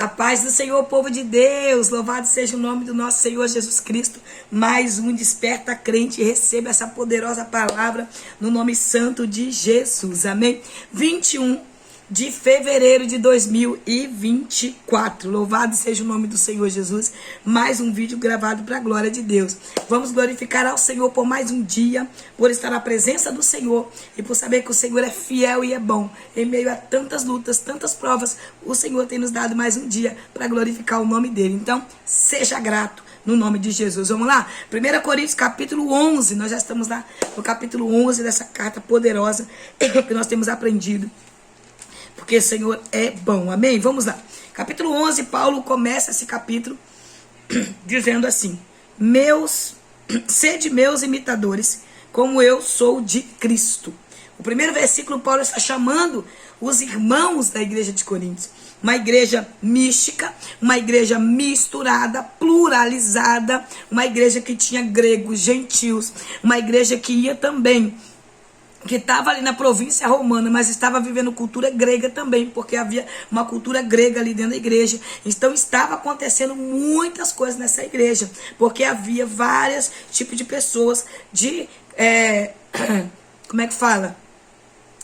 A paz do Senhor, povo de Deus, louvado seja o nome do nosso Senhor Jesus Cristo. Mais um Desperta Crente, receba essa poderosa palavra no nome santo de Jesus, amém? 21 de fevereiro de 2024, louvado seja o nome do Senhor Jesus. Mais um vídeo gravado para a glória de Deus. Vamos glorificar ao Senhor por mais um dia, por estar na presença do Senhor e por saber que o Senhor é fiel e é bom. Em meio a tantas lutas, tantas provas, o Senhor tem nos dado mais um dia para glorificar o nome dele. Então, seja grato no nome de Jesus. Vamos lá? 1 Coríntios capítulo 11, nós já estamos lá no capítulo 11 dessa carta poderosa que nós temos aprendido. Porque o Senhor é bom, amém? Vamos lá. Capítulo 11, Paulo começa esse capítulo dizendo assim: sede meus imitadores, como eu sou de Cristo. O primeiro versículo, Paulo está chamando os irmãos da igreja de Coríntios. Uma igreja mística, uma igreja misturada, pluralizada, uma igreja que tinha gregos, gentios, uma igreja que ia também, que estava ali na província romana, mas estava vivendo cultura grega também, porque havia uma cultura grega ali dentro da igreja. Então estava acontecendo muitas coisas nessa igreja, porque havia vários tipos de pessoas de, como é que fala?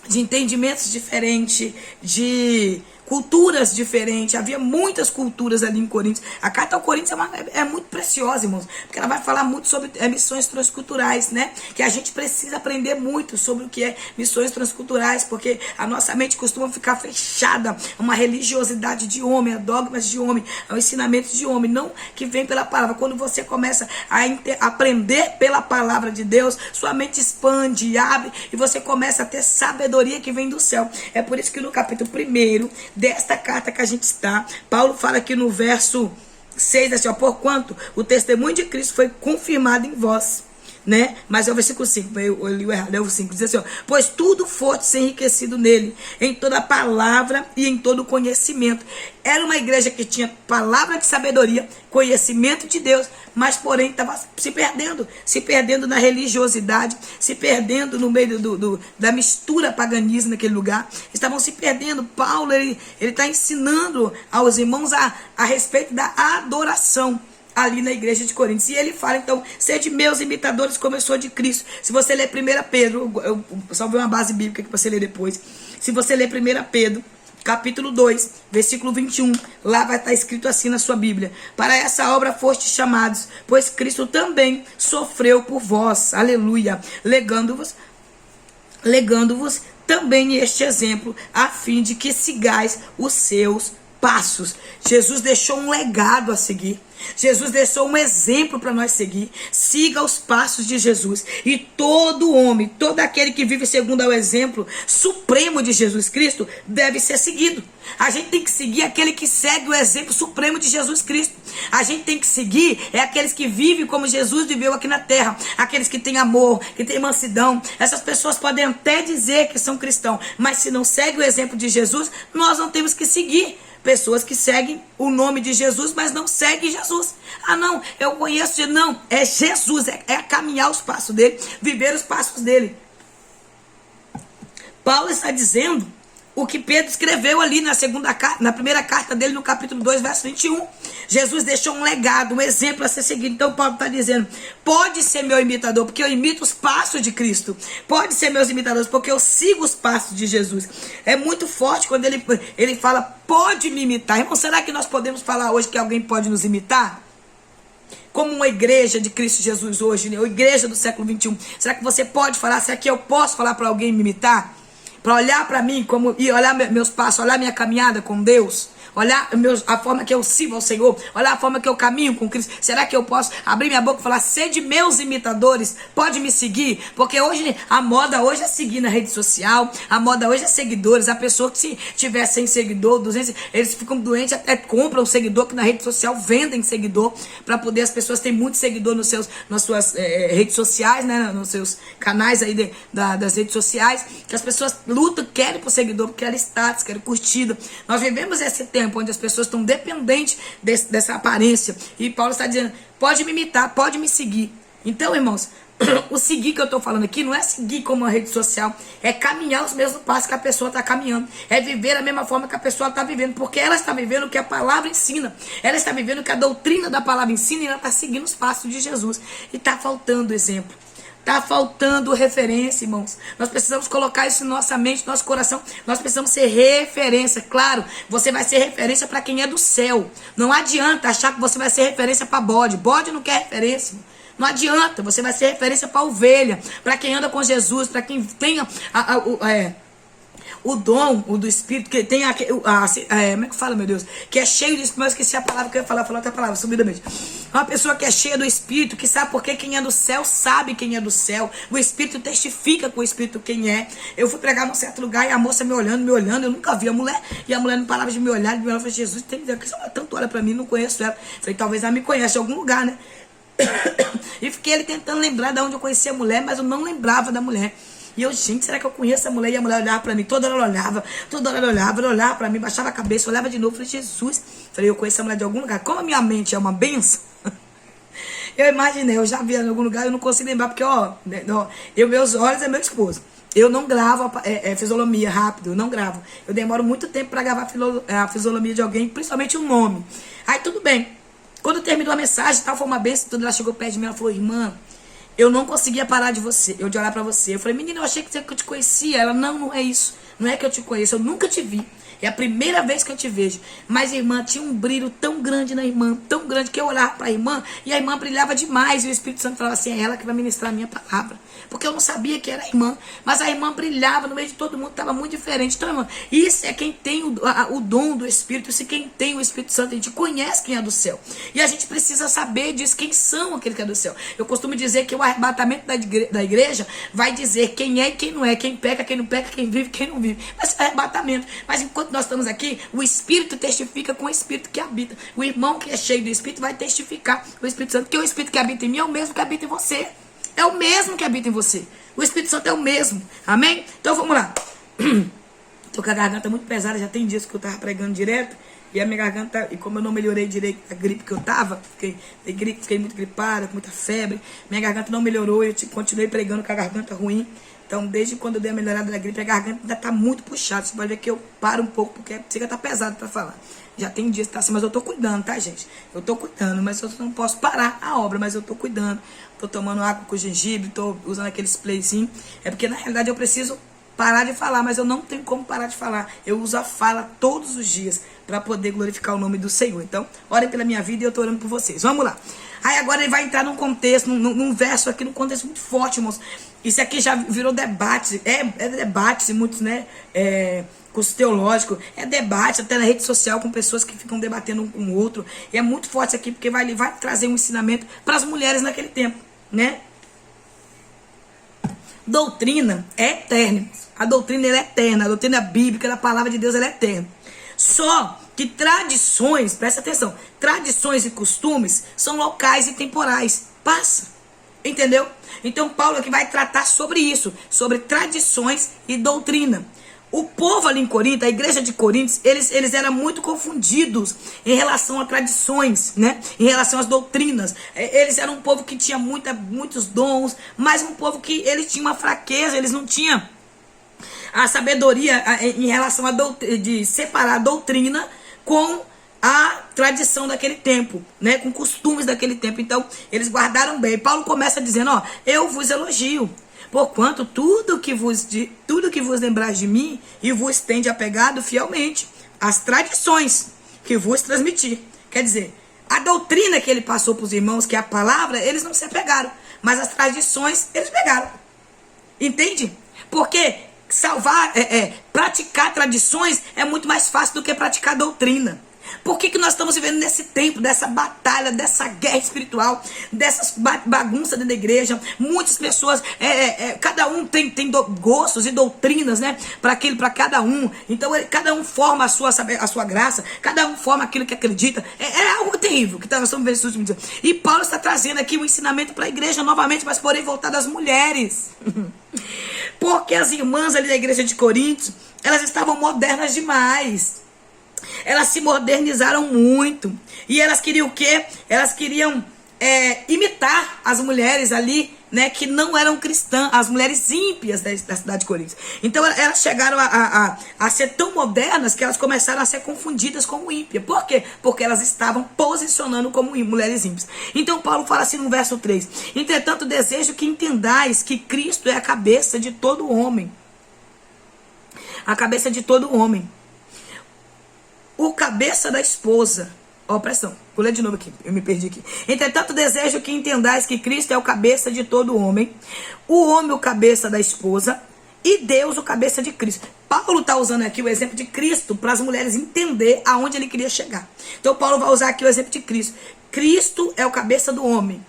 De entendimentos diferentes, de culturas diferentes. Havia muitas culturas ali em Coríntios. A carta ao Coríntios é muito preciosa, irmãos, porque ela vai falar muito sobre missões transculturais, né? Que a gente precisa aprender muito sobre o que é missões transculturais, porque a nossa mente costuma ficar fechada a uma religiosidade de homem, a dogmas de homem, a ensinamentos de homem, não que vem pela palavra. Quando você começa a aprender pela palavra de Deus, sua mente expande, abre, e você começa a ter sabedoria que vem do céu. É por isso que no capítulo 1 desta carta que a gente está, Paulo fala aqui no verso 6, assim, ó: porquanto o testemunho de Cristo foi confirmado em vós, né? Mas é o versículo 5, eu li o errado, é o 5, diz assim, ó: pois tudo foste enriquecido nele, em toda palavra e em todo conhecimento. Era uma igreja que tinha palavra de sabedoria, conhecimento de Deus, mas porém estava se perdendo na religiosidade, se perdendo no meio da mistura paganismo naquele lugar, estavam se perdendo. Paulo, ele está ensinando aos irmãos a respeito da adoração ali na igreja de Coríntios. E ele fala, então: sede meus imitadores, como eu sou de Cristo. Se você ler 1 Pedro, eu salvei uma base bíblica que você lê depois. Se você ler 1 Pedro, capítulo 2, versículo 21, lá vai estar escrito assim na sua Bíblia: para essa obra fostes chamados, pois Cristo também sofreu por vós, aleluia, legando-vos também este exemplo, a fim de que sigais os seus passos. Jesus deixou um legado a seguir. Jesus deixou um exemplo para nós seguir. Siga os passos de Jesus. E todo homem, todo aquele que vive segundo o exemplo supremo de Jesus Cristo deve ser seguido. A gente tem que seguir aquele que segue o exemplo supremo de Jesus Cristo. A gente tem que seguir aqueles que vivem como Jesus viveu aqui na terra. Aqueles que têm amor, que têm mansidão. Essas pessoas podem até dizer que são cristãos, mas se não seguem o exemplo de Jesus, nós não temos que seguir. Pessoas que seguem o nome de Jesus, mas não seguem Jesus. Ah, não, eu conheço. Não, é Jesus, é caminhar os passos dele, viver os passos dele. Paulo está dizendo o que Pedro escreveu ali na primeira carta dele, no capítulo 2, verso 21. Jesus deixou um legado, um exemplo a ser seguido. Então Paulo está dizendo: pode ser meu imitador, porque eu imito os passos de Cristo. Pode ser meus imitadores, porque eu sigo os passos de Jesus. É muito forte quando ele fala: pode me imitar. Irmão, será que nós podemos falar hoje que alguém pode nos imitar? Como uma igreja de Cristo Jesus hoje, né? Uma igreja do século 21. Será que você pode falar? Será que eu posso falar para alguém me imitar? Para olhar para mim e olhar meus passos, olhar minha caminhada com Deus, olhar a forma que eu sirvo ao Senhor, olhar a forma que eu caminho com Cristo. Será que eu posso abrir minha boca e falar: sede meus imitadores, pode me seguir? Porque hoje a moda hoje é seguir na rede social, a moda hoje é seguidores. A pessoa que se tiver 100 seguidores, 200, eles ficam doentes, até compram seguidor, que na rede social vendem seguidor, para poder, as pessoas têm muito seguidor nas suas redes sociais, né, nos seus canais aí das redes sociais, que as pessoas lutam, querem por seguidor, porque querem status, querem curtida. Nós vivemos esse tempo onde as pessoas estão dependentes dessa aparência. E Paulo está dizendo: pode me imitar, pode me seguir. Então, irmãos, O seguir que eu tô falando aqui não é seguir como uma rede social, é caminhar os mesmos passos que a pessoa está caminhando, é viver da mesma forma que a pessoa está vivendo, porque ela está vivendo o que a palavra ensina, ela está vivendo o que a doutrina da palavra ensina e ela está seguindo os passos de Jesus. E está faltando exemplo, está faltando referência, irmãos. Nós precisamos colocar isso em nossa mente, no nosso coração. Nós precisamos ser referência. Claro, você vai ser referência para quem é do céu. Não adianta achar que você vai ser referência para bode. Bode não quer referência. Não adianta, você vai ser referência para ovelha, para quem anda com Jesus, para quem tem o dom do Espírito, que tem como é que fala, meu Deus? Que é cheio do Espírito, mas eu esqueci a palavra que eu ia falar outra palavra, subidamente. Uma pessoa que é cheia do Espírito, que sabe porque quem é do céu sabe quem é do céu. O Espírito testifica com o Espírito quem é. Eu fui pregar num certo lugar e a moça me olhando, eu nunca vi a mulher, e a mulher não parava de me olhar, eu falei, Jesus, tem que dizer que ela tanto olha pra mim, não conheço ela. Falei, talvez ela me conheça de algum lugar, né? E fiquei ele tentando lembrar de onde eu conhecia a mulher, mas eu não lembrava da mulher. E eu, gente, será que eu conheço a mulher? E a mulher olhava pra mim, toda hora ela olhava pra mim, baixava a cabeça, olhava de novo, falei, Jesus. Falei, eu conheço a mulher de algum lugar. Como a minha mente é uma benção, eu imaginei, eu já vi ela em algum lugar, eu não consigo lembrar, porque, meus olhos é meu esposo. Eu não gravo fisionomia rápido, eu não gravo. Eu demoro muito tempo pra gravar a fisionomia de alguém, principalmente o nome. Aí tudo bem. Quando terminou a mensagem, tal, foi uma benção, tudo, ela chegou perto de mim, ela falou, irmã, eu não conseguia parar de olhar pra você. Eu falei, menina, eu achei que eu te conhecia. Ela, não é isso. Não é que eu te conheço, eu nunca te vi. É a primeira vez que eu te vejo. Mas, irmã, tinha um brilho tão grande na irmã, tão grande, que eu olhava pra irmã e a irmã brilhava demais. E o Espírito Santo falava assim, é ela que vai ministrar a minha palavra. Porque eu não sabia que era a irmã. Mas a irmã brilhava no meio de todo mundo, estava muito diferente. Então, irmã, isso é quem tem o dom do Espírito. Isso é quem tem o Espírito Santo. A gente conhece quem é do céu. E a gente precisa saber disso, quem são aqueles que é do céu. Eu costumo dizer que o arrebatamento da igreja vai dizer quem é e quem não é. Quem peca, quem não peca, quem vive, quem não vive. Mas é arrebatamento. Mas enquanto nós estamos aqui, o Espírito testifica com o Espírito que habita. O irmão que é cheio do Espírito vai testificar o Espírito Santo, que o Espírito que habita em mim é o mesmo que habita em você. É o mesmo que habita em você. O Espírito Santo é o mesmo. Amém? Então vamos lá. Tô com a garganta muito pesada. Já tem dias que eu tava pregando direto. E a minha garganta, e como eu não melhorei direito a gripe que eu tava, fiquei muito gripada, com muita febre. Minha garganta não melhorou. Eu continuei pregando com a garganta ruim. Então, desde quando eu dei a melhorada da gripe, a garganta ainda tá muito puxada. Você pode ver que eu paro um pouco, porque chega tá pesado pra falar. Já tem dias que tá assim, mas eu tô cuidando, tá, gente? Eu tô cuidando, mas eu não posso parar a obra, mas eu tô cuidando. Tô tomando água com gengibre, tô usando aquele sprayzinho. É porque, na realidade, eu preciso parar de falar, mas eu não tenho como parar de falar. Eu uso a fala todos os dias para poder glorificar o nome do Senhor. Então, orem pela minha vida e eu tô orando por vocês. Vamos lá. Aí agora ele vai entrar num contexto, num verso aqui, num contexto muito forte, irmãos. Isso aqui já virou debate. É debate, muitos, né? Curso teológico, é debate até na rede social com pessoas que ficam debatendo um com o outro. E é muito forte isso aqui, porque vai trazer um ensinamento para as mulheres naquele tempo, né? Doutrina é eterna. A doutrina ela é eterna. A doutrina bíblica da palavra de Deus ela é eterna. Só que tradições, presta atenção, tradições e costumes são locais e temporais. Passa. Entendeu? Então Paulo aqui vai tratar sobre isso, sobre tradições e doutrina. O povo ali em Corinto, a igreja de Corinto, eles eram muito confundidos em relação a tradições, né? Em relação às doutrinas. Eles eram um povo que tinha muitos dons, mas um povo que eles tinham uma fraqueza, eles não tinham a sabedoria em relação de separar a doutrina com a tradição daquele tempo, né? Com costumes daquele tempo. Então, eles guardaram bem. Paulo começa dizendo, eu vos elogio. Porquanto tudo que vos lembrais de mim e vos tende apegado fielmente às tradições que vos transmiti. Quer dizer, a doutrina que ele passou para os irmãos, que é a palavra, eles não se apegaram. Mas as tradições, eles pegaram. Entende? Porque praticar tradições é muito mais fácil do que praticar doutrina. Por que nós estamos vivendo nesse tempo, dessa batalha, dessa guerra espiritual, dessas bagunças dentro da igreja? Muitas pessoas, cada um tem gostos e doutrinas, né? Para cada um. Então, cada um forma a sua graça, cada um forma aquilo que acredita. É algo terrível que nós estamos vendo nesses últimos dias. E Paulo está trazendo aqui um ensinamento para a igreja novamente, mas porém voltado às mulheres. Porque as irmãs ali da igreja de Corinto, elas estavam modernas demais. Elas se modernizaram muito. E elas queriam o quê? Elas queriam imitar as mulheres ali né, que não eram cristãs, as mulheres ímpias da cidade de Corinto. Então elas chegaram a ser tão modernas que elas começaram a ser confundidas como ímpias. Por quê? Porque elas estavam posicionando como mulheres ímpias. Então Paulo fala assim no verso 3: entretanto desejo que entendais que Cristo é a cabeça de todo homem. A cabeça de todo homem. O cabeça da esposa. Ó, pressão. Vou ler de novo aqui. Eu me perdi aqui. Entretanto, desejo que entendais que Cristo é o cabeça de todo homem. O homem, o cabeça da esposa. E Deus, o cabeça de Cristo. Paulo está usando aqui o exemplo de Cristo para as mulheres entender aonde ele queria chegar. Então, Paulo vai usar aqui o exemplo de Cristo. Cristo é o cabeça do homem.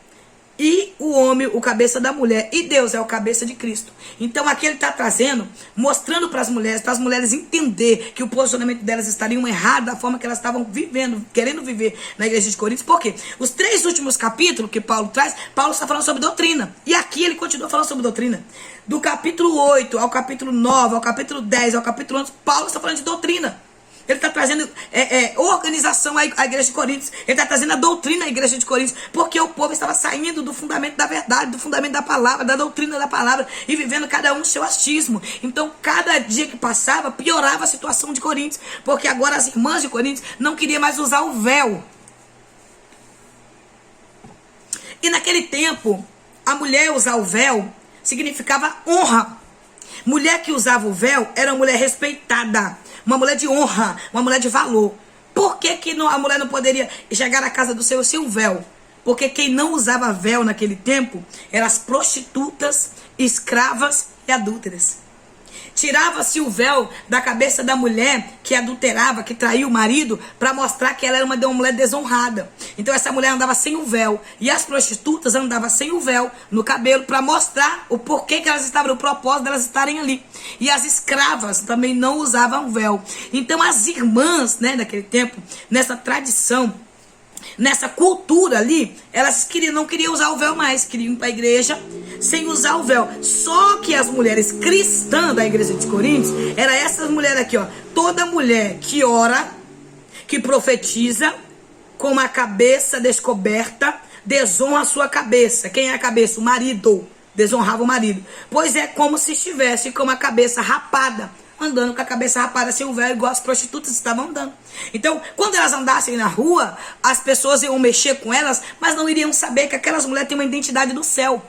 E o homem, o cabeça da mulher. E Deus é o cabeça de Cristo. Então aqui ele está trazendo, mostrando para as mulheres entender que o posicionamento delas estaria errado da forma que elas estavam vivendo, querendo viver na igreja de Corinto. Por quê? Os 3 últimos capítulos que Paulo traz, Paulo está falando sobre doutrina. E aqui ele continua falando sobre doutrina. Do capítulo 8 ao capítulo 9, ao capítulo 10, ao capítulo 11, Paulo está falando de doutrina. Ele está trazendo organização à igreja de Corinto. Ele está trazendo a doutrina à igreja de Corinto. Porque o povo estava saindo do fundamento da verdade, do fundamento da palavra, da doutrina da palavra, e vivendo cada um o seu achismo. Então, cada dia que passava, piorava a situação de Corinto. Porque agora as irmãs de Corinto não queriam mais usar o véu. E naquele tempo, a mulher usar o véu significava honra. Mulher que usava o véu era uma mulher respeitada. Uma mulher de honra, uma mulher de valor. Por que a mulher não poderia chegar à casa do Senhor sem um véu? Porque quem não usava véu naquele tempo eram as prostitutas, escravas e adúlteras. Tirava-se o véu da cabeça da mulher que adulterava, que traía o marido, para mostrar que ela era uma mulher desonrada. Então essa mulher andava sem o véu. E as prostitutas andavam sem o véu no cabelo, para mostrar o porquê que elas estavam, o propósito delas estarem ali. E as escravas também não usavam véu. Então as irmãs, né, daquele tempo, nessa tradição, nessa cultura ali, elas não queriam usar o véu mais, queriam ir para a igreja sem usar o véu. Só que as mulheres cristãs da igreja de Corinto, era essas mulheres aqui, ó. Toda mulher que ora, que profetiza, com a cabeça descoberta, desonra a sua cabeça. Quem é a cabeça? O marido. Desonrava o marido. Pois é como se estivesse com a cabeça rapada, andando com a cabeça rapada sem o véu, igual as prostitutas estavam andando. Então, quando elas andassem na rua, as pessoas iam mexer com elas, mas não iriam saber que aquelas mulheres têm uma identidade do céu.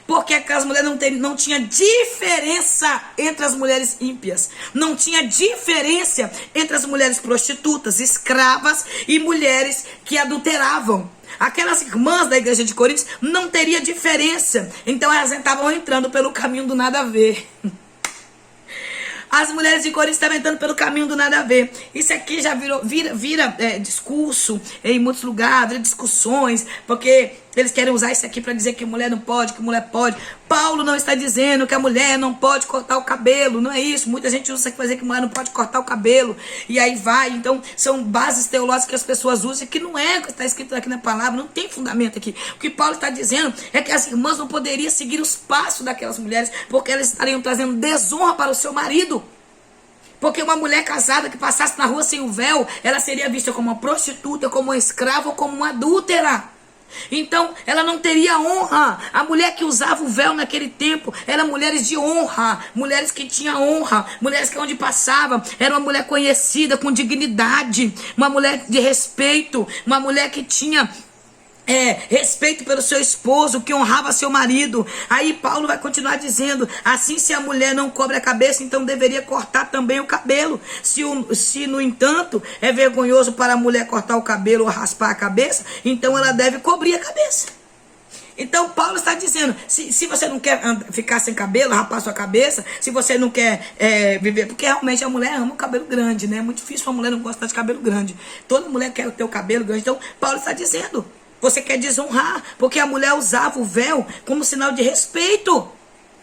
Porque aquelas mulheres não tinha diferença entre as mulheres ímpias. Não tinha diferença entre as mulheres prostitutas, escravas e mulheres que adulteravam. Aquelas irmãs da igreja de Corinto não teria diferença. Então elas estavam entrando pelo caminho do nada a ver. As mulheres de Corinto estavam entrando pelo caminho do nada a ver. Isso aqui já vira discurso em muitos lugares, vira discussões, porque eles querem usar isso aqui para dizer que mulher não pode, que mulher pode. Paulo não está dizendo que a mulher não pode cortar o cabelo, não é isso. Muita gente usa isso aqui para dizer que mulher não pode cortar o cabelo, e aí vai. Então, são bases teológicas que as pessoas usam, que não é o que está escrito aqui na palavra, não tem fundamento aqui. O que Paulo está dizendo é que as irmãs não poderiam seguir os passos daquelas mulheres, porque elas estariam trazendo desonra para o seu marido. Porque uma mulher casada que passasse na rua sem o véu, ela seria vista como uma prostituta, como uma escrava ou como uma adúltera. Então, ela não teria honra. A mulher que usava o véu naquele tempo eram mulheres de honra, mulheres que tinham honra, mulheres que onde passavam era uma mulher conhecida, com dignidade, uma mulher de respeito, uma mulher que tinha respeito pelo seu esposo, que honrava seu marido. Aí Paulo vai continuar dizendo: assim, se a mulher não cobre a cabeça, então deveria cortar também o cabelo. Se no entanto é vergonhoso para a mulher cortar o cabelo ou raspar a cabeça, então ela deve cobrir a cabeça. Então Paulo está dizendo, se você não quer ficar sem cabelo, rapar sua cabeça, se você não quer viver, porque realmente a mulher ama o cabelo grande, né? É muito difícil uma mulher não gostar de cabelo grande. Toda mulher quer ter o cabelo grande. Então Paulo está dizendo, você quer desonrar, porque a mulher usava o véu como sinal de respeito.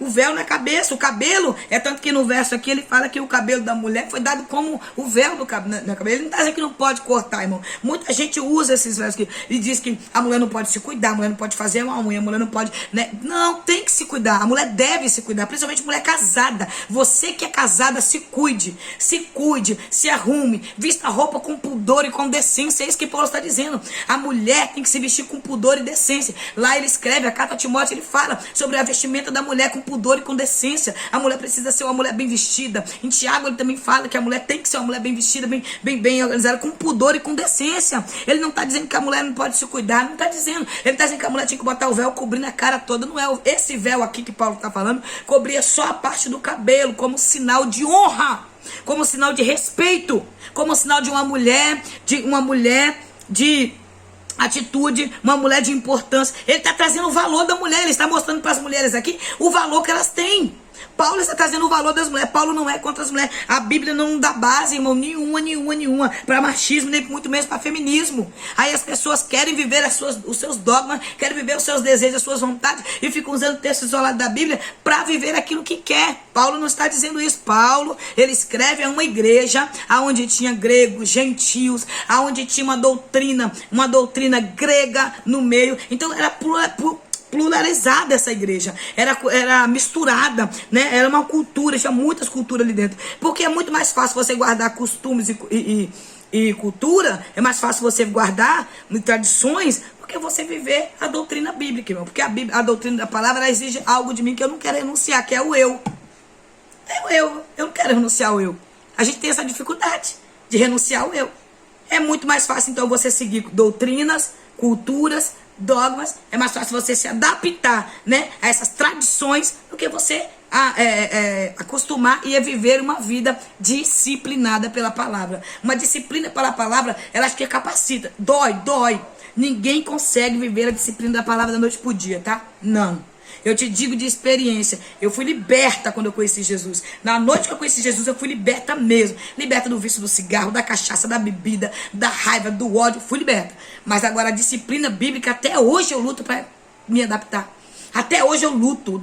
o véu na cabeça, o cabelo, é tanto que no verso aqui ele fala que o cabelo da mulher foi dado como o véu do cabelo, na cabeça. Ele não está dizendo que não pode cortar, irmão. Muita gente usa esses versos aqui e diz que a mulher não pode se cuidar, a mulher não pode fazer uma unha, a mulher não pode, né? Não, tem que se cuidar, a mulher deve se cuidar, principalmente mulher casada. Você que é casada, se cuide, se arrume, vista a roupa com pudor e com decência. É isso que Paulo está dizendo. A mulher tem que se vestir com pudor e decência. Lá ele escreve, a carta a Timóteo, ele fala sobre a vestimenta da mulher com pudor e com decência. A mulher precisa ser uma mulher bem vestida. Em Tiago ele também fala que a mulher tem que ser uma mulher bem vestida, bem organizada, com pudor e com decência. Ele não está dizendo que a mulher não pode se cuidar, não está dizendo. Ele está dizendo que a mulher tinha que botar o véu cobrindo a cara toda. Não é esse véu aqui que Paulo está falando, cobria só a parte do cabelo, como sinal de honra, como sinal de respeito, como sinal de uma mulher de atitude, uma mulher de importância. Ele está trazendo o valor da mulher, ele está mostrando para as mulheres aqui o valor que elas têm. Paulo está trazendo o valor das mulheres. Paulo não é contra as mulheres. A Bíblia não dá base, irmão, nenhuma para machismo, nem muito menos para feminismo. Aí as pessoas querem viver os seus dogmas, querem viver os seus desejos, as suas vontades, e ficam usando textos isolados da Bíblia para viver aquilo que quer. Paulo não está dizendo isso. Paulo, ele escreve a uma igreja onde tinha gregos, gentios, onde tinha uma doutrina grega no meio. Então era pluralizada essa igreja, era misturada, né? Era uma cultura, tinha muitas culturas ali dentro, porque é muito mais fácil você guardar costumes e cultura, é mais fácil você guardar tradições, porque você viver a doutrina bíblica, irmão. Porque a doutrina da palavra, ela exige algo de mim que eu não quero renunciar, que é o eu. Eu não quero renunciar ao eu. A gente tem essa dificuldade de renunciar ao eu. É muito mais fácil, então, você seguir doutrinas, culturas, dogmas. É mais fácil você se adaptar, né, a essas tradições do que você acostumar e viver uma vida disciplinada pela palavra. Uma disciplina pela palavra, ela acho que capacita. Dói. Ninguém consegue viver a disciplina da palavra da noite pro dia, tá? Não. Eu te digo de experiência, eu fui liberta quando eu conheci Jesus. Na noite que eu conheci Jesus, eu fui liberta mesmo. Liberta do vício do cigarro, da cachaça, da bebida, da raiva, do ódio. Fui liberta. Mas agora a disciplina bíblica, até hoje eu luto para me adaptar. Até hoje eu luto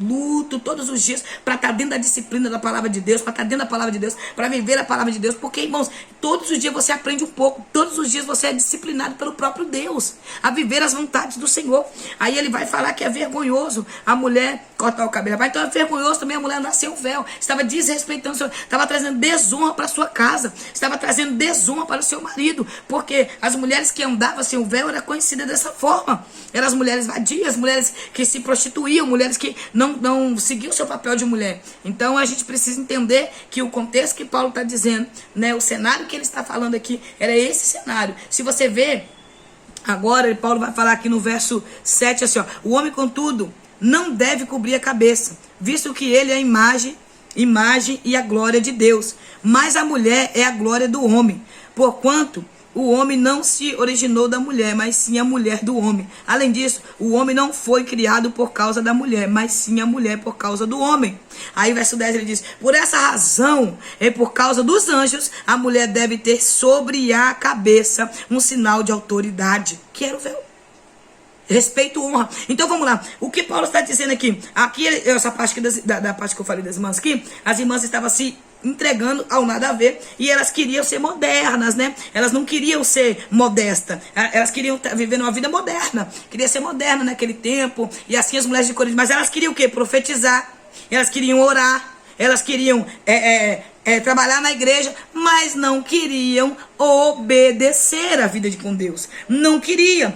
todos os dias para estar dentro da disciplina da palavra de Deus, para estar dentro da palavra de Deus, para viver a palavra de Deus. Porque, irmãos, todos os dias você aprende um pouco, todos os dias você é disciplinado pelo próprio Deus a viver as vontades do Senhor. Aí ele vai falar que é vergonhoso a mulher cortar o cabelo. Então é vergonhoso também a mulher andar sem o véu. Estava desrespeitando o Senhor, estava trazendo desonra para sua casa, estava trazendo desonra para o seu marido, porque as mulheres que andavam sem o véu eram conhecidas dessa forma. Eram as mulheres vadias, mulheres que se prostituíam, mulheres que não seguiam o seu papel de mulher. Então a gente precisa entender que o contexto que Paulo está dizendo, né, o cenário que ele está falando aqui, era esse cenário. Se você ver, agora Paulo vai falar aqui no verso 7 assim, ó: o homem, contudo, não deve cobrir a cabeça, visto que ele é a imagem e a glória de Deus, mas a mulher é a glória do homem, porquanto o homem não se originou da mulher, mas sim a mulher do homem. Além disso, o homem não foi criado por causa da mulher, mas sim a mulher por causa do homem. Aí verso 10 ele diz: por essa razão, por causa dos anjos, a mulher deve ter sobre a cabeça um sinal de autoridade, que era o véu. Respeito, honra. Então vamos lá. O que Paulo está dizendo aqui? Aqui, essa parte aqui da parte que eu falei das irmãs aqui, as irmãs estavam se entregando ao nada a ver, e elas queriam ser modernas, né? Elas não queriam ser modestas, elas queriam viver uma vida moderna, queria ser moderna naquele tempo, e assim as mulheres de Corinto, mas elas queriam o quê? Profetizar, elas queriam orar, elas queriam trabalhar na igreja, mas não queriam obedecer a vida com Deus. Não queria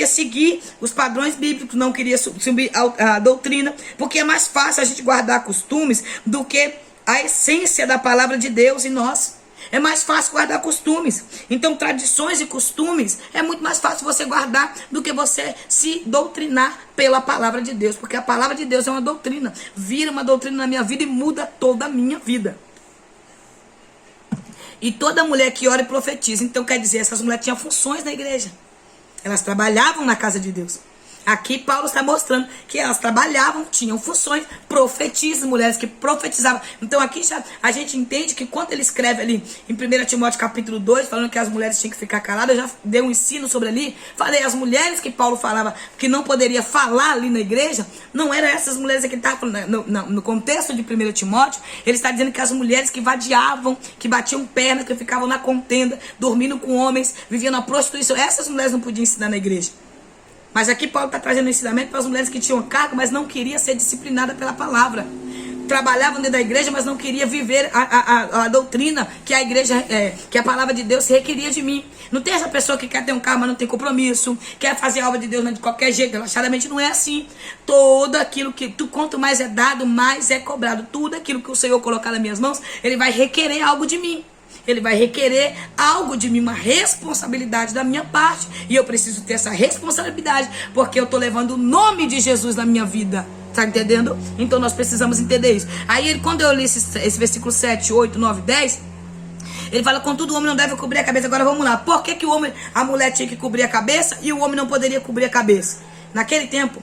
seguir os padrões bíblicos, não queria subir a doutrina, porque é mais fácil a gente guardar costumes do que a essência da palavra de Deus em nós. É mais fácil guardar costumes. Então, tradições e costumes é muito mais fácil você guardar do que você se doutrinar pela palavra de Deus. Porque a palavra de Deus é uma doutrina. Vira uma doutrina na minha vida e muda toda a minha vida. E toda mulher que ora e profetiza. Então, quer dizer, essas mulheres tinham funções na igreja. Elas trabalhavam na casa de Deus. Aqui Paulo está mostrando que elas trabalhavam, tinham funções, profetisas, mulheres que profetizavam. Então aqui já a gente entende que quando ele escreve ali em 1 Timóteo capítulo 2, falando que as mulheres tinham que ficar caladas, eu já dei um ensino sobre ali, falei as mulheres que Paulo falava que não poderia falar ali na igreja, não eram essas mulheres que ele estava falando, no contexto de 1 Timóteo, ele está dizendo que as mulheres que vadiavam, que batiam pernas, que ficavam na contenda, dormindo com homens, viviam na prostituição, essas mulheres não podiam ensinar na igreja. Mas aqui Paulo está trazendo ensinamento para as mulheres que tinham cargo, mas não queria ser disciplinada pela palavra. Trabalhavam dentro da igreja, mas não queria viver a doutrina que a igreja, que a palavra de Deus requeria de mim. Não tem essa pessoa que quer ter um carro, mas não tem compromisso, quer fazer a obra de Deus mas de qualquer jeito. Relaxadamente não é assim. Tudo aquilo que, quanto mais é dado, mais é cobrado. Tudo aquilo que o Senhor colocar nas minhas mãos, Ele vai requerer algo de mim. Ele vai requerer algo de mim, uma responsabilidade da minha parte. E eu preciso ter essa responsabilidade, porque eu estou levando o nome de Jesus na minha vida. Tá entendendo? Então nós precisamos entender isso. Aí quando eu li esse versículo 7, 8, 9, 10, ele fala, contudo o homem não deve cobrir a cabeça. Agora vamos lá. Por que a mulher tinha que cobrir a cabeça e o homem não poderia cobrir a cabeça? Naquele tempo,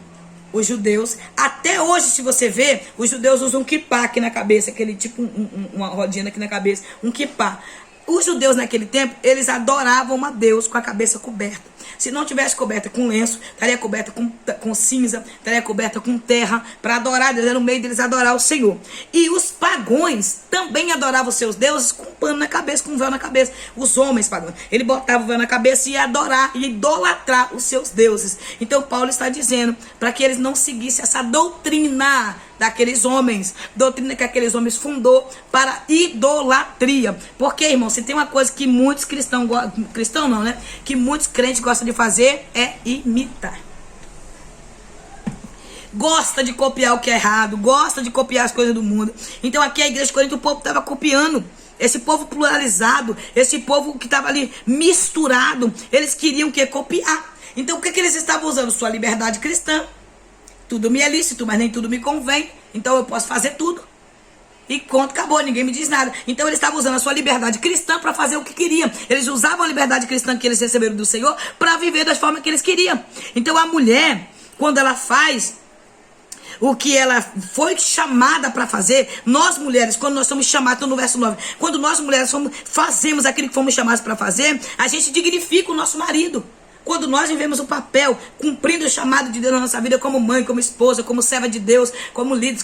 os judeus, até hoje se você vê, os judeus usam um kippá aqui na cabeça, aquele tipo uma rodinha aqui na cabeça, um kippá. Os judeus naquele tempo, eles adoravam a Deus com a cabeça coberta. Se não tivesse coberta com lenço, estaria coberta com cinza, estaria coberta com terra, para adorar Deus, era o meio deles adorar o Senhor. E os pagões também adoravam os seus deuses com pano na cabeça, com véu na cabeça. Os homens pagãos, ele botava o véu na cabeça e ia adorar, e idolatrar os seus deuses. Então Paulo está dizendo para que eles não seguissem essa doutrina daqueles homens, doutrina que aqueles homens fundou para idolatria. Porque, irmão, se tem uma coisa que muitos que muitos crentes gostam de fazer é imitar. Gosta de copiar o que é errado, gosta de copiar as coisas do mundo. Então aqui a igreja de Corinto, o povo estava copiando. Esse povo pluralizado, esse povo que estava ali misturado, eles queriam que copiar. Então o que eles estavam usando? Sua liberdade cristã. Tudo me é lícito, mas nem tudo me convém. Então eu posso fazer tudo. E conto, acabou, ninguém me diz nada. Então eles estavam usando a sua liberdade cristã para fazer o que queriam. Eles usavam a liberdade cristã que eles receberam do Senhor para viver das formas que eles queriam. Então a mulher, quando ela faz o que ela foi chamada para fazer, nós mulheres, quando nós somos chamadas, então no verso 9, quando nós mulheres fazemos aquilo que fomos chamadas para fazer, a gente dignifica o nosso marido. Quando nós vivemos o papel, cumprindo o chamado de Deus na nossa vida, como mãe, como esposa, como serva de Deus, como líder,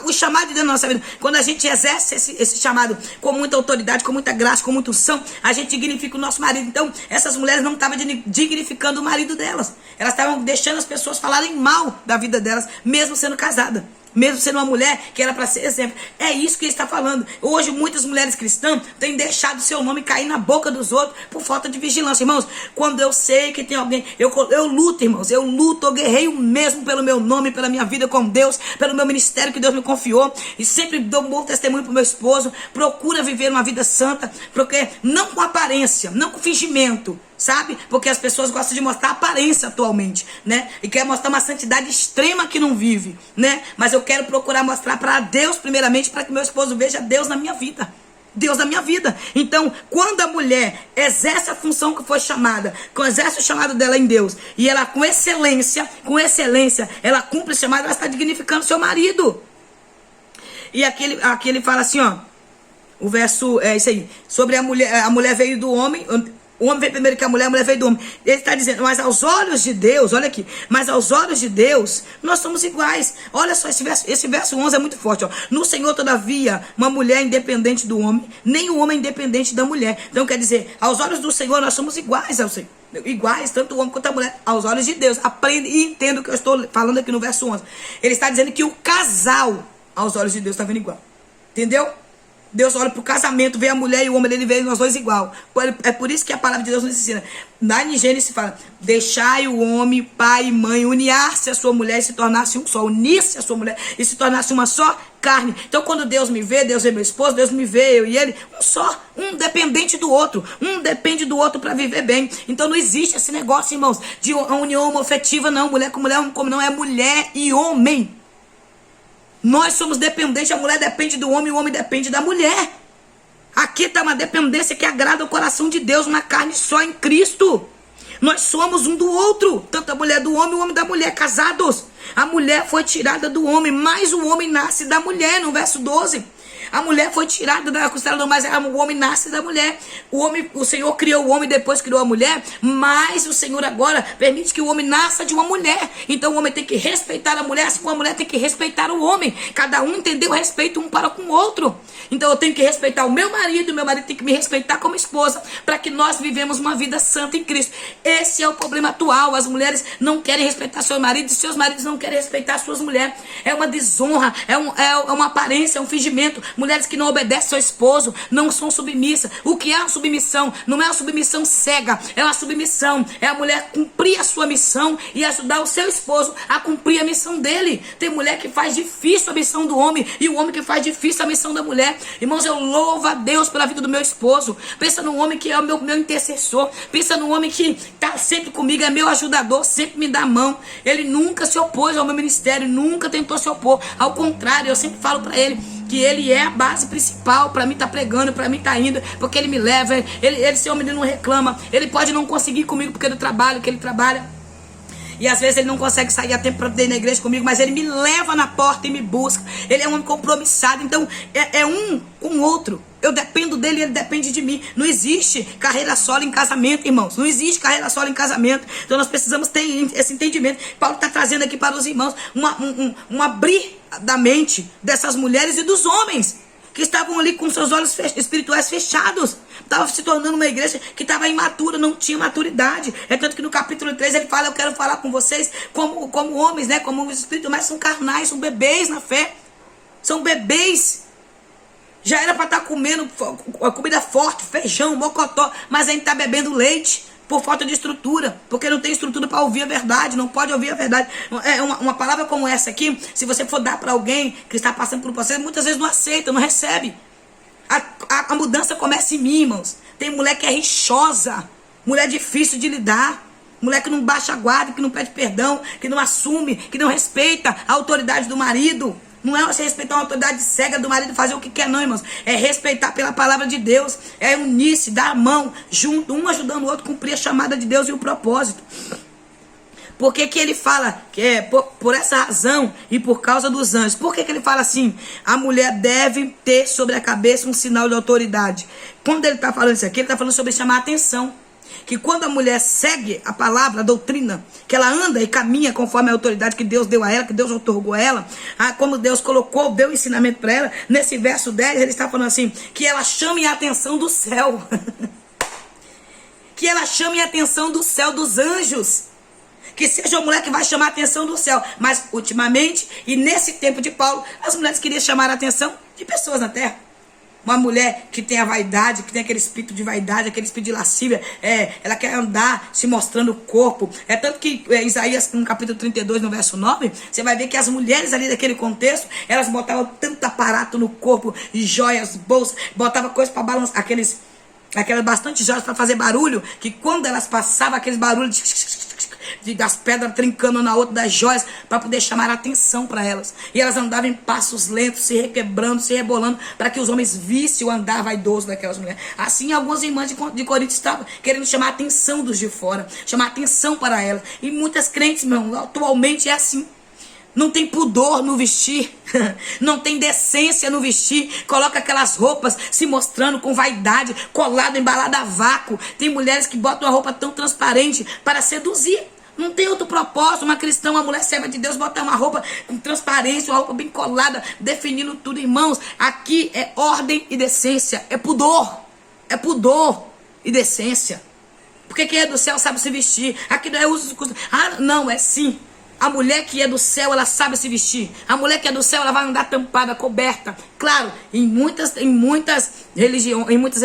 o chamado de Deus na nossa vida, quando a gente exerce esse chamado com muita autoridade, com muita graça, com muita unção, a gente dignifica o nosso marido. Então, essas mulheres não estavam dignificando o marido delas. Elas estavam deixando as pessoas falarem mal da vida delas, mesmo sendo casada. Mesmo sendo uma mulher que era para ser exemplo. É isso que ele está falando. Hoje muitas mulheres cristãs têm deixado seu nome cair na boca dos outros por falta de vigilância. Irmãos, quando eu sei que tem alguém, eu luto, irmãos. Eu luto, eu guerreio mesmo pelo meu nome, pela minha vida com Deus, pelo meu ministério que Deus me confiou. E sempre dou um bom testemunho para o meu esposo. Procura viver uma vida santa, porque não com aparência, não com fingimento, sabe? Porque as pessoas gostam de mostrar aparência atualmente, né? E quer mostrar uma santidade extrema que não vive, né? Mas eu quero procurar mostrar para Deus primeiramente, para que meu esposo veja Deus na minha vida. Deus na minha vida. Então, quando a mulher exerce a função que foi chamada, exerce o chamado dela em Deus, e ela com excelência, ela cumpre o chamado, ela está dignificando seu marido. E aqui ele fala assim, ó, o verso, é isso aí, sobre a mulher veio do homem. O homem veio primeiro que a mulher veio do homem. Ele está dizendo, mas aos olhos de Deus, olha aqui, mas aos olhos de Deus, nós somos iguais. Olha só, esse verso 11 é muito forte. Ó. No Senhor, todavia, uma mulher independente do homem, nem o homem independente da mulher. Então, quer dizer, aos olhos do Senhor, nós somos iguais ao Senhor. Iguais, tanto o homem quanto a mulher, aos olhos de Deus. Aprenda e entenda o que eu estou falando aqui no verso 11. Ele está dizendo que o casal, aos olhos de Deus, está vendo igual. Entendeu? Deus olha para o casamento, vê a mulher e o homem, ele vê nós dois igual. É por isso que a palavra de Deus nos ensina. Na Gênesis fala, deixai o homem, pai e mãe, unir-se a sua mulher e se tornar-se um só. Unir-se a sua mulher e se tornar-se uma só carne. Então quando Deus me vê, Deus vê meu esposo, Deus me vê, eu e ele, um só. Um dependente do outro. Um depende do outro para viver bem. Então não existe esse negócio, irmãos, de união homoafetiva, não. Mulher com mulher, homem com não, é mulher e homem. Nós somos dependentes, a mulher depende do homem, o homem depende da mulher. Aqui está uma dependência que agrada o coração de Deus, uma carne só em Cristo. Nós somos um do outro. Tanto a mulher do homem, o homem da mulher, casados. A mulher foi tirada do homem, mas o homem nasce da mulher, no verso 12. A mulher foi tirada da costela do homem, mas o homem nasce da mulher. O Senhor criou o homem, depois criou a mulher, mas o Senhor agora permite que o homem nasça de uma mulher. Então o homem tem que respeitar a mulher, assim como a mulher tem que respeitar o homem. Cada um entendeu o respeito um para com o outro. Então eu tenho que respeitar o meu marido tem que me respeitar como esposa, para que nós vivemos uma vida santa em Cristo. Esse é o problema atual. As mulheres não querem respeitar seus maridos, e seus maridos não querem respeitar suas mulheres. É uma desonra, é uma aparência, é um fingimento. Mulheres que não obedecem ao esposo, não são submissas. O que é uma submissão? Não é uma submissão cega, é uma submissão. É a mulher cumprir a sua missão e ajudar o seu esposo a cumprir a missão dele. Tem mulher que faz difícil a missão do homem e o homem que faz difícil a missão da mulher. Irmãos, eu louvo a Deus pela vida do meu esposo. Pensa no homem que é o meu intercessor. Pensa no homem que está sempre comigo, é meu ajudador, sempre me dá a mão. Ele nunca se opôs ao meu ministério, nunca tentou se opor. Ao contrário, eu sempre falo para ele que ele é a base principal para mim estar pregando, para mim estar indo, porque ele me leva, ele seu menino não reclama, ele pode não conseguir comigo porque do trabalho que ele trabalha, e às vezes ele não consegue sair a tempo para poder ir na igreja comigo, mas ele me leva na porta e me busca. Ele é um homem compromissado, então é um com o outro. Eu dependo dele e ele depende de mim. Não existe carreira solo em casamento, irmãos. Não existe carreira solo em casamento. Então nós precisamos ter esse entendimento. Paulo está trazendo aqui para os irmãos um abrir da mente dessas mulheres e dos homens que estavam ali com seus olhos espirituais fechados. Estava se tornando uma igreja que estava imatura, não tinha maturidade. É tanto que no capítulo 3 ele fala: eu quero falar com vocês como homens, né? Como os espíritos, mas são carnais, são bebês na fé. São bebês. Já era para estar comendo a comida forte, feijão, mocotó, mas ainda está bebendo leite por falta de estrutura, porque não tem estrutura para ouvir a verdade, não pode ouvir a verdade. Uma palavra como essa aqui, se você for dar para alguém que está passando por um processo, muitas vezes não aceita, não recebe. A mudança começa em mim, irmãos. Tem mulher que é rixosa, mulher difícil de lidar, mulher que não baixa a guarda, que não pede perdão, que não assume, que não respeita a autoridade do marido. Não é você respeitar uma autoridade cega do marido fazer o que quer, não, irmãos. É respeitar pela palavra de Deus. É unir-se, dar a mão, junto, um ajudando o outro, cumprir a chamada de Deus e o propósito. Por que ele fala que é por essa razão e por causa dos anjos? Por que ele fala assim? A mulher deve ter sobre a cabeça um sinal de autoridade. Quando ele está falando isso aqui, ele está falando sobre chamar a atenção. Que quando a mulher segue a palavra, a doutrina, que ela anda e caminha conforme a autoridade que Deus deu a ela, que Deus otorgou a ela, como Deus colocou, deu ensinamento para ela, nesse verso 10 ele está falando assim, que ela chame a atenção do céu. Que ela chame a atenção do céu, dos anjos. Que seja uma mulher que vai chamar a atenção do céu. Mas ultimamente, e nesse tempo de Paulo, as mulheres queriam chamar a atenção de pessoas na terra. Uma mulher que tem a vaidade, que tem aquele espírito de vaidade, aquele espírito de lascívia, ela quer andar se mostrando o corpo. É tanto que Isaías, no capítulo 32, no verso 9, você vai ver que as mulheres ali daquele contexto, elas botavam tanto aparato no corpo, e joias, bolsas, botavam coisas para balançar, aquelas bastante joias para fazer barulho, que quando elas passavam aqueles barulhos das pedras trincando na outra, das joias, para poder chamar a atenção para elas. E elas andavam em passos lentos, se requebrando, se rebolando, para que os homens vissem o andar vaidoso daquelas mulheres. Assim, algumas irmãs de Corinto estavam querendo chamar a atenção dos de fora, chamar a atenção para elas. E muitas crentes, meu, atualmente é assim. Não tem pudor no vestir, não tem decência no vestir, coloca aquelas roupas se mostrando com vaidade, colado, embalado a vácuo. Tem mulheres que botam uma roupa tão transparente para seduzir. Não tem outro propósito. Uma cristã, uma mulher serva de Deus, botar uma roupa com transparência, uma roupa bem colada, definindo tudo, irmãos. Aqui é ordem e decência, é pudor e decência. Porque quem é do céu sabe se vestir. Aqui não é uso de costume. Não, é sim. A mulher que é do céu, ela sabe se vestir. A mulher que é do céu, ela vai andar tampada, coberta. Claro, em muitas religiões, em muitas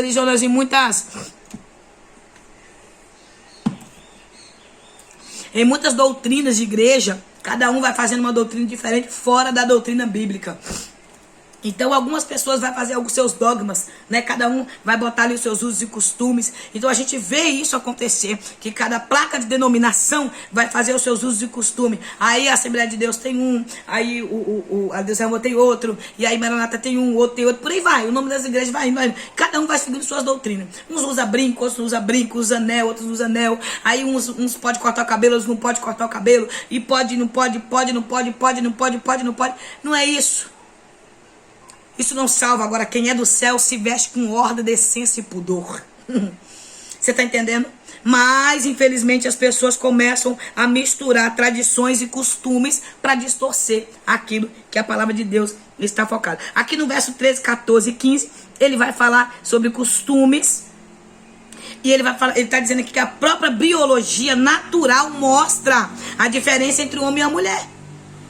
doutrinas de igreja, cada um vai fazendo uma doutrina diferente fora da doutrina bíblica. Então algumas pessoas vão fazer os seus dogmas, né? Cada um vai botar ali os seus usos e costumes. Então a gente vê isso acontecer, que cada placa de denominação vai fazer os seus usos e costumes. Aí a Assembleia de Deus tem um, aí a Deus Amor tem outro, e aí Maranata tem um, outro tem outro, por aí vai. O nome das igrejas vai indo, vai indo. Cada um vai seguindo suas doutrinas. Uns usa brinco, outros não usa brinco, usa anel, outros não usa anel. Aí uns pode cortar o cabelo, outros não pode cortar o cabelo. E pode, não pode, pode, não pode, pode, não pode, pode, não pode. Não é isso. Isso não salva. Agora, quem é do céu se veste com ordem, decência e pudor. Você está entendendo? Mas, infelizmente, as pessoas começam a misturar tradições e costumes para distorcer aquilo que a palavra de Deus está focada. Aqui no verso 13, 14 e 15, ele vai falar sobre costumes. E ele está dizendo aqui que a própria biologia natural mostra a diferença entre o homem e a mulher.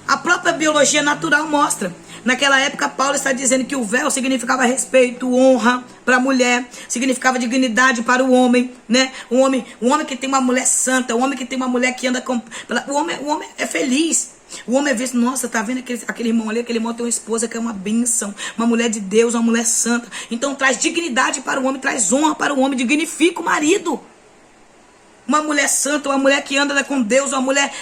A própria biologia natural mostra. Naquela época, Paulo está dizendo que o véu significava respeito, honra para a mulher, significava dignidade para o homem, né? O homem que tem uma mulher santa, o homem que tem uma mulher que anda com... O homem é feliz. O homem é visto, nossa, tá vendo aquele irmão ali? Aquele irmão tem uma esposa que é uma bênção, uma mulher de Deus, uma mulher santa. Então traz dignidade para o homem, traz honra para o homem, dignifica o marido. Uma mulher santa, uma mulher que anda com Deus, uma mulher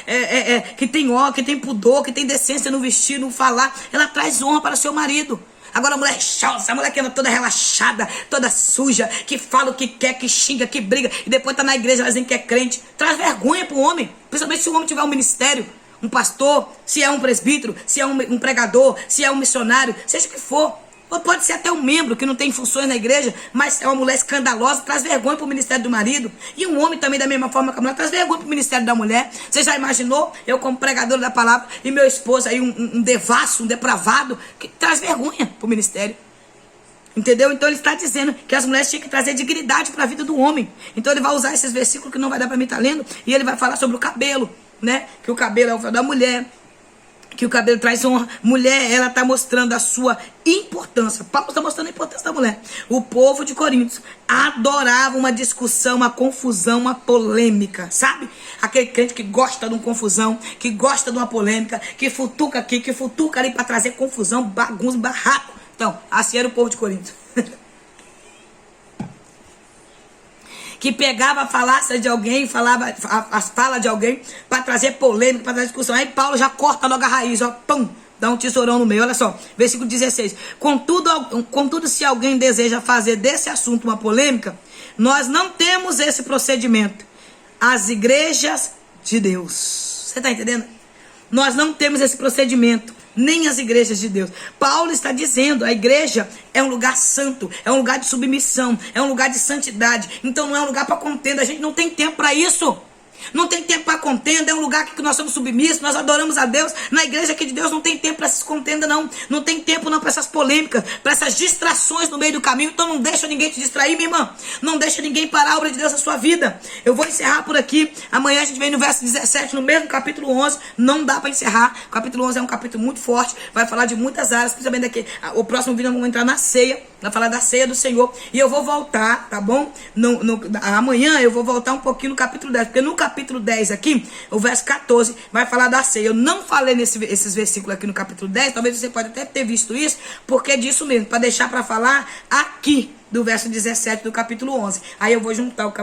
que tem ó, que tem pudor, que tem decência no vestir, no falar, ela traz honra para o seu marido. Agora a mulher chosa, a mulher que anda toda relaxada, toda suja, que fala o que quer, que xinga, que briga, e depois tá na igreja, ela dizendo que é crente, traz vergonha para o homem, principalmente se o homem tiver um ministério, um pastor, se é um presbítero, se é um pregador, se é um missionário, seja o que for. Ou pode ser até um membro que não tem funções na igreja, mas é uma mulher escandalosa, traz vergonha para o ministério do marido. E um homem também, da mesma forma que a mulher, traz vergonha para o ministério da mulher. Você já imaginou? Eu como pregador da palavra e meu esposo aí, um devasso, um depravado, que traz vergonha para o ministério. Entendeu? Então ele está dizendo que as mulheres tinham que trazer dignidade para a vida do homem. Então ele vai usar esses versículos que não vai dar para mim estar lendo, e ele vai falar sobre o cabelo, né? Que o cabelo é o véu da mulher, que o cabelo traz honra. Mulher, ela está mostrando a sua importância. Paulo está mostrando a importância da mulher. O povo de Corinto adorava uma discussão, uma confusão, uma polêmica, sabe? Aquele crente que gosta de uma confusão, que gosta de uma polêmica, que futuca aqui, que futuca ali para trazer confusão, bagunça, barraco. Então, assim era o povo de Corinto. Que pegava a falácia de alguém, falava as falas de alguém para trazer polêmica, para trazer discussão. Aí Paulo já corta logo a raiz, ó, pum, dá um tesourão no meio. Olha só, versículo 16. Contudo, se alguém deseja fazer desse assunto uma polêmica, nós não temos esse procedimento. As igrejas de Deus. Você está entendendo? Nós não temos esse procedimento. Nem as igrejas de Deus. Paulo está dizendo, a igreja é um lugar santo, é um lugar de submissão, é um lugar de santidade. Então não é um lugar para contenda, a gente não tem tempo para isso. Não tem tempo para contenda, é um lugar que nós somos submissos, nós adoramos a Deus. Na igreja aqui de Deus não tem tempo para essas contendas, não. Não tem tempo não para essas polêmicas, para essas distrações no meio do caminho. Então não deixa ninguém te distrair, minha irmã. Não deixa ninguém parar a obra de Deus na sua vida. Eu vou encerrar por aqui. Amanhã a gente vem no verso 17, no mesmo capítulo 11. Não dá para encerrar. O capítulo 11 é um capítulo muito forte. Vai falar de muitas áreas, principalmente daqui. O próximo vídeo nós vamos entrar na ceia. Vai falar da ceia do Senhor. E eu vou voltar, tá bom? Amanhã eu vou voltar um pouquinho no capítulo 10. Porque no capítulo 10 aqui, o verso 14, vai falar da ceia. Eu não falei esses versículos aqui no capítulo 10. Talvez você pode até ter visto isso. Porque é disso mesmo. Para deixar para falar aqui do verso 17 do capítulo 11. Aí eu vou juntar o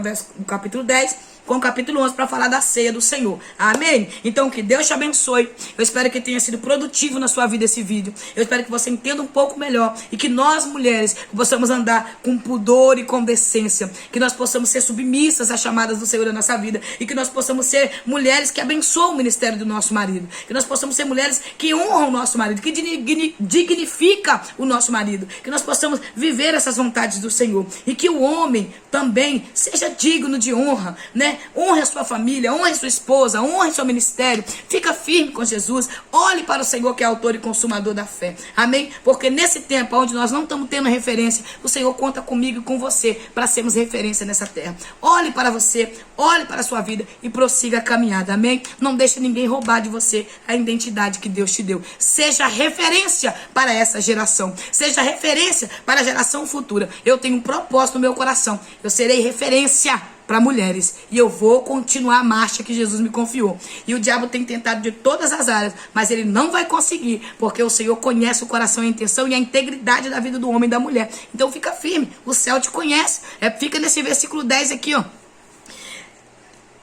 capítulo 10 com o capítulo 11 para falar da ceia do Senhor. Amém? Então que Deus te abençoe. Eu espero que tenha sido produtivo na sua vida esse vídeo. Eu espero que você entenda um pouco melhor. E que nós mulheres possamos andar com pudor e com decência. Que nós possamos ser submissas às chamadas do Senhor na nossa vida. E que nós possamos ser mulheres que abençoam o ministério do nosso marido. Que nós possamos ser mulheres que honram o nosso marido. Que dignifica o nosso marido. Que nós possamos viver essas vontades do Senhor. E que o homem também seja digno de honra, né? Honre a sua família, honre a sua esposa, honre seu ministério. Fica firme com Jesus. Olhe para o Senhor que é autor e consumador da fé. Amém? Porque nesse tempo onde nós não estamos tendo referência, o Senhor conta comigo e com você para sermos referência nessa terra. Olhe para você, olhe para a sua vida e prossiga a caminhada. Amém? Não deixe ninguém roubar de você a identidade que Deus te deu. Seja referência para essa geração. Seja referência para a geração futura. Eu tenho um propósito no meu coração. Eu serei referência para mulheres. E eu vou continuar a marcha que Jesus me confiou. E o diabo tem tentado de todas as áreas, mas ele não vai conseguir, porque o Senhor conhece o coração, a intenção e a integridade da vida do homem e da mulher. Então fica firme, o céu te conhece. Fica nesse versículo 10 aqui, ó.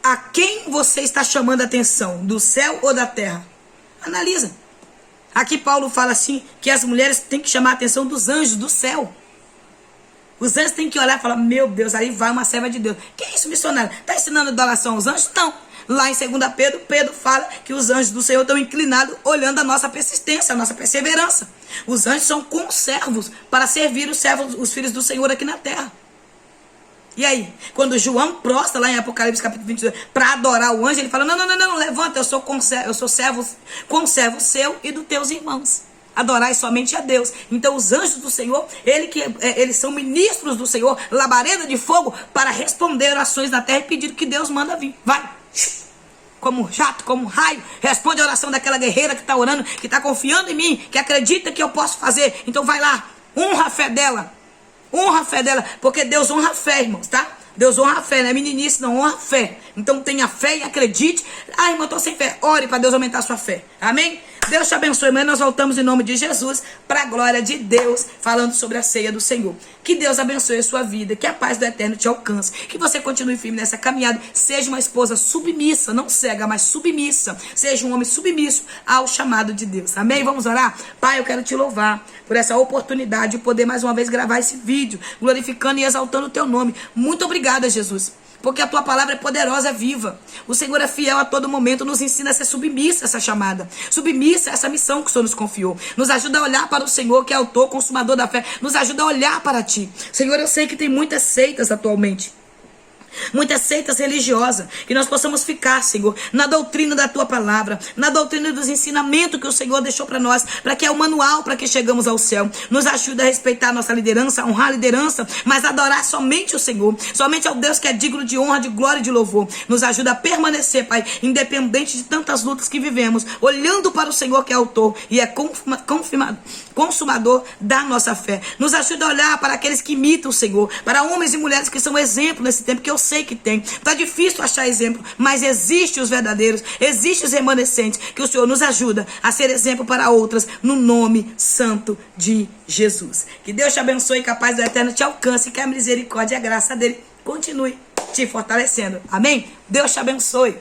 A quem você está chamando a atenção? Do céu ou da terra? Analisa. Aqui Paulo fala assim, que as mulheres têm que chamar a atenção dos anjos do céu. Os anjos têm que olhar e falar, meu Deus, aí vai uma serva de Deus. Que é isso, missionário? Está ensinando adoração aos anjos? Não. Lá em 2 Pedro, Pedro fala que os anjos do Senhor estão inclinados olhando a nossa persistência, a nossa perseverança. Os anjos são conservos para servir os filhos do Senhor aqui na terra. E aí, quando João prostra lá em Apocalipse capítulo 22 para adorar o anjo, ele fala, não, levanta, eu sou conservo seu e dos teus irmãos. Adorai somente a Deus. Então os anjos do Senhor, eles são ministros do Senhor, labareda de fogo, para responder orações na terra e pedir que Deus manda vir. Vai! Como jato, como raio, responde a oração daquela guerreira que está orando, que está confiando em mim, que acredita que eu posso fazer. Então vai lá, honra a fé dela. Honra a fé dela, porque Deus honra a fé, irmãos, tá? Deus honra a fé, não é meninice, não, honra a fé. Então tenha fé e acredite. Ah, irmão, eu tô sem fé. Ore para Deus aumentar a sua fé. Amém? Deus te abençoe. Amanhã nós voltamos em nome de Jesus, para a glória de Deus, falando sobre a ceia do Senhor. Que Deus abençoe a sua vida, que a paz do Eterno te alcance, que você continue firme nessa caminhada. Seja uma esposa submissa, não cega, mas submissa. Seja um homem submisso ao chamado de Deus. Amém? Vamos orar? Pai, eu quero te louvar por essa oportunidade de poder mais uma vez gravar esse vídeo, glorificando e exaltando o teu nome. Muito obrigada, Jesus, porque a tua palavra é poderosa, é viva. O Senhor é fiel a todo momento, nos ensina a ser submissa a essa chamada, submissa a essa missão que o Senhor nos confiou. Nos ajuda a olhar para o Senhor, que é autor, consumador da fé. Nos ajuda a olhar para ti. Senhor, eu sei que tem muitas seitas atualmente, muitas seitas religiosas, que nós possamos ficar, Senhor, na doutrina da tua palavra, na doutrina dos ensinamentos que o Senhor deixou para nós, para que é o manual para que chegamos ao céu. Nos ajuda a respeitar a nossa liderança, a honrar a liderança, mas adorar somente o Senhor, somente ao Deus que é digno de honra, de glória e de louvor. Nos ajuda a permanecer, Pai, independente de tantas lutas que vivemos, olhando para o Senhor que é autor e é consumador da nossa fé. Nos ajuda a olhar para aqueles que imitam o Senhor, para homens e mulheres que são exemplo nesse tempo, que eu sei que tem. Tá difícil achar exemplo, mas existem os verdadeiros, existem os remanescentes, que o Senhor nos ajuda a ser exemplo para outras, no nome santo de Jesus. Que Deus te abençoe, que a paz do Eterno te alcance, que a misericórdia e a graça dele continue te fortalecendo. Amém? Deus te abençoe.